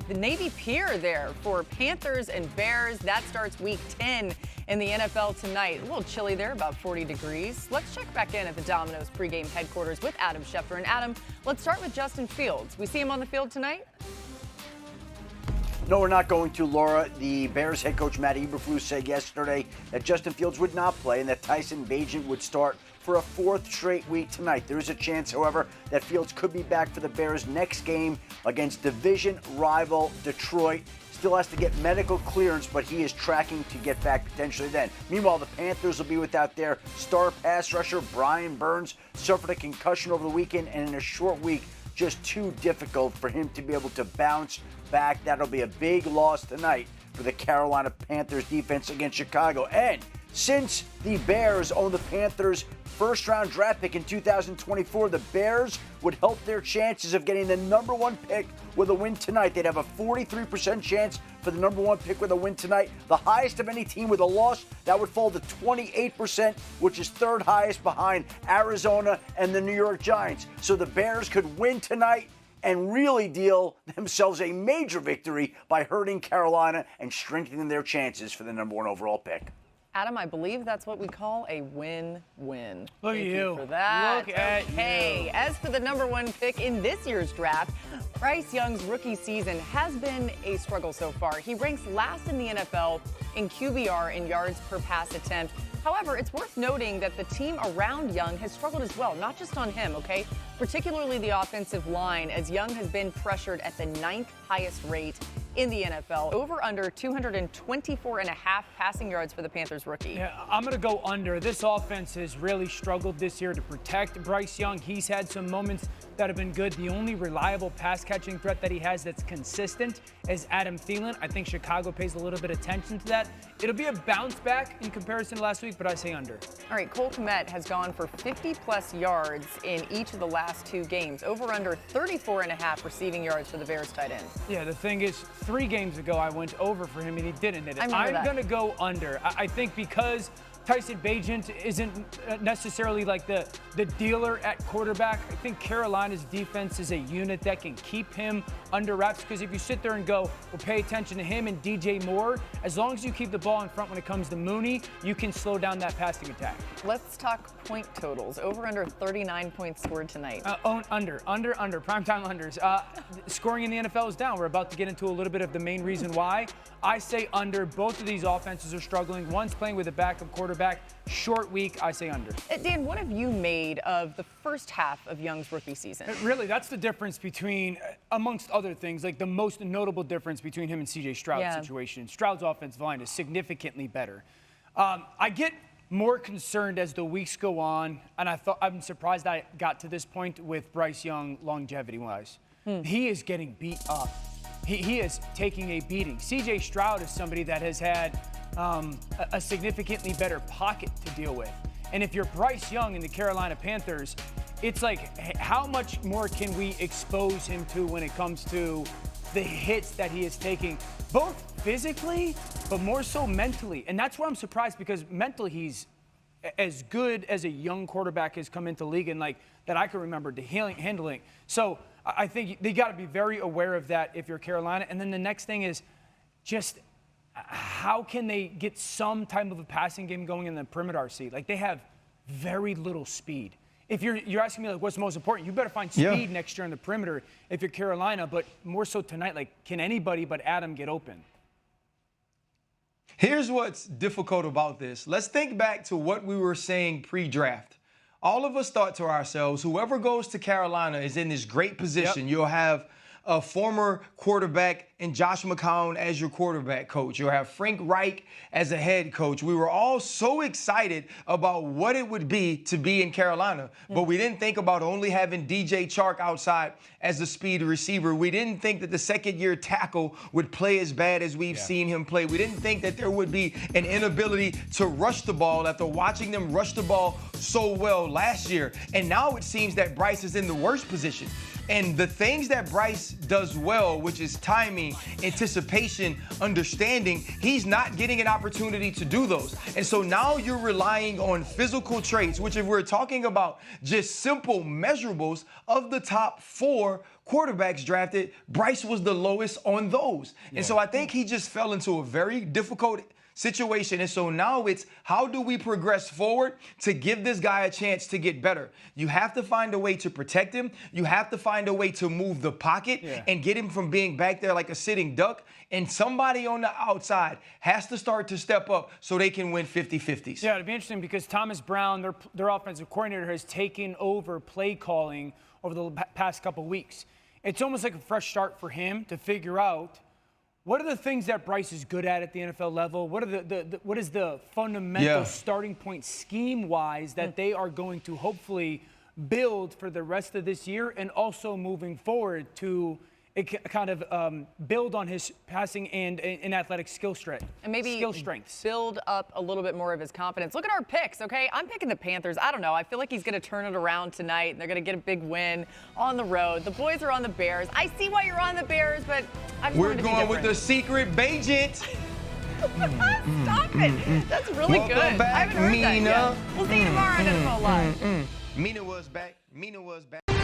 the Navy Pier there for Panthers and Bears. That starts week 10 in the NFL tonight. A little chilly there, about 40 degrees. Let's check back in at the Domino's pregame headquarters with Adam Schefter. And Adam, let's start with Justin Fields. We see him on the field tonight? No, we're not going to, Laura. The Bears head coach Matt Eberflus said yesterday that Justin Fields would not play and that Tyson Bagent would start for a fourth straight week tonight. There is a chance, however, that Fields could be back for the Bears' next game against division rival Detroit. Still has to get medical clearance, but he is tracking to get back potentially then. Meanwhile, the Panthers will be without their star pass rusher, Brian Burns, suffered a concussion over the weekend, and in a short week, just too difficult for him to be able to bounce back. That'll be a big loss tonight for the Carolina Panthers defense against Chicago. And since the Bears own the Panthers' first-round draft pick in 2024, the Bears would help their chances of getting the number one pick with a win tonight. They'd have a 43% chance for the number one pick with a win tonight. The highest of any team with a loss, that would fall to 28%, which is third highest behind Arizona and the New York Giants. So the Bears could win tonight and really deal themselves a major victory by hurting Carolina and strengthening their chances for the number one overall pick. Adam, I believe that's what we call a win-win. Look Thank at you you. for that. Look at you. As for the number one pick in this year's draft, Bryce Young's rookie season has been a struggle so far. He ranks last in the NFL in QBR in yards per pass attempt. However, it's worth noting that the team around Young has struggled as well, not just on him, okay? Particularly the offensive line, as Young has been pressured at the 9th highest rate in the NFL. Over under 224 and a half passing yards for the Panthers rookie. Yeah, I'm going to go under. This offense has really struggled this year to protect Bryce Young. He's had some moments that have been good. The only reliable pass-catching threat that he has that's consistent is Adam Thielen. I think Chicago pays a little bit of attention to that. It'll be a bounce back in comparison to last week, but I say under. All right, Cole Kmet has gone for 50-plus yards in each of the last two games. Over under 34 and a half receiving yards for the Bears tight end. Yeah, the thing is, 3 games ago I went over for him and he didn't hit it. I'm going to go under. I think because Tyson Bagent isn't necessarily like the dealer at quarterback. I think Carolina's defense is a unit that can keep him under wraps, because if you sit there and go, well, pay attention to him and DJ Moore, as long as you keep the ball in front when it comes to Mooney, you can slow down that passing attack. Let's talk point totals. Over under 39 points scored tonight. Under. Primetime unders. Scoring in the NFL is down. We're about to get into a little bit of the main reason why. I say under. Both of these offenses are struggling. One's playing with a backup quarterback. Short week, I say under. Dan, what have you made of the first half of Young's rookie season? Really, that's the difference between, amongst other things, like the most notable difference between him and C.J. Stroud's situation. Stroud's offensive line is significantly better. I get more concerned as the weeks go on, and I'm surprised I got to this point with Bryce Young longevity-wise. He is getting beat up. He is taking a beating. C.J. Stroud is somebody that has had a significantly better pocket to deal with. And if you're Bryce Young in the Carolina Panthers, it's like, how much more can we expose him to when it comes to the hits that he is taking, both physically, but more so mentally? And that's where I'm surprised, because mentally he's as good as a young quarterback has come into league and like that I can remember to handling. So I think they got to be very aware of that if you're Carolina. And then the next thing is just how can they get some type of a passing game going in the perimeter seat? Like, they have very little speed. If you're asking me, like, what's most important, you better find speed next year in the perimeter if you're Carolina, but more so tonight, like, can anybody but Adam get open? Here's what's difficult about this. Let's think back to what we were saying pre-draft. All of us thought to ourselves, whoever goes to Carolina is in this great position. You'll have a former quarterback and Josh McCown as your quarterback coach. You'll have Frank Reich as a head coach. We were all so excited about what it would be to be in Carolina, but we didn't think about only having DJ Chark outside as a speed receiver. We didn't think that the second-year tackle would play as bad as we've seen him play. We didn't think that there would be an inability to rush the ball after watching them rush the ball so well last year. And now it seems that Bryce is in the worst position. And the things that Bryce does well, which is timing, anticipation, understanding, he's not getting an opportunity to do those. And so now you're relying on physical traits, which if we're talking about just simple measurables of the top 4 quarterbacks drafted, Bryce was the lowest on those. And so I think he just fell into a very difficult situation. And so now it's how do we progress forward to give this guy a chance to get better? You have to find a way to protect him. You have to find a way to move the pocket and get him from being back there like a sitting duck. And somebody on the outside has to start to step up so they can win 50-50s. Yeah, it'd be interesting because Thomas Brown, their offensive coordinator, has taken over play calling over the past couple weeks. It's almost like a fresh start for him to figure out what are the things that Bryce is good at the NFL level? What are what is the fundamental starting point scheme-wise that they are going to hopefully build for the rest of this year and also moving forward to kind of build on his passing and athletic skill strength. And maybe skill strengths. Build up a little bit more of his confidence. Look at our picks, okay? I'm picking the Panthers. I don't know. I feel like he's going to turn it around tonight, and they're going to get a big win on the road. The boys are on the Bears. I see why you're on the Bears, but I just wanted to be We're going with different. the secret Bajent. Stop it. That's really Welcome good. back, I haven't heard that Mina. yet. We'll see you tomorrow on NFL Live. Mina was back.